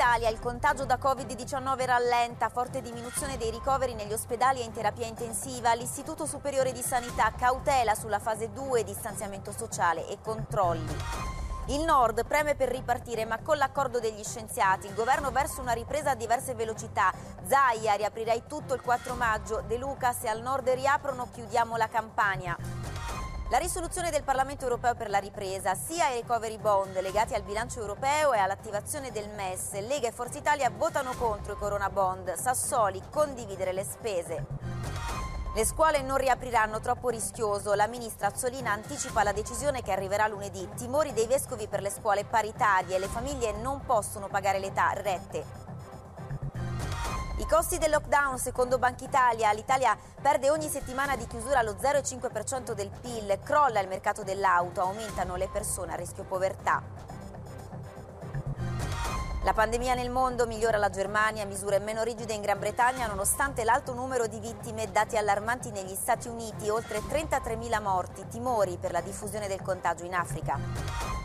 Italia il contagio da Covid-19 rallenta, forte diminuzione dei ricoveri negli ospedali e in terapia intensiva. L'Istituto Superiore di Sanità cautela sulla fase 2, distanziamento sociale e controlli. Il Nord preme per ripartire, ma con l'accordo degli scienziati. Il governo verso una ripresa a diverse velocità. Zaia, riaprirai tutto il 4 maggio. De Luca, se al Nord riaprono, chiudiamo la Campania. La risoluzione del Parlamento europeo per la ripresa, sia ai recovery bond legati al bilancio europeo e all'attivazione del MES. Lega e Forza Italia votano contro i corona bond. Sassoli, condividere le spese. Le scuole non riapriranno, troppo rischioso. La ministra Azzolina anticipa la decisione che arriverà lunedì. Timori dei vescovi per le scuole paritarie. Le famiglie non possono pagare le rette. I costi del lockdown, secondo Banca Italia, l'Italia perde ogni settimana di chiusura lo 0,5% del PIL, crolla il mercato dell'auto, aumentano le persone a rischio povertà. La pandemia nel mondo, migliora la Germania, misure meno rigide in Gran Bretagna nonostante l'alto numero di vittime, dati allarmanti negli Stati Uniti, oltre 33.000 morti, timori per la diffusione del contagio in Africa.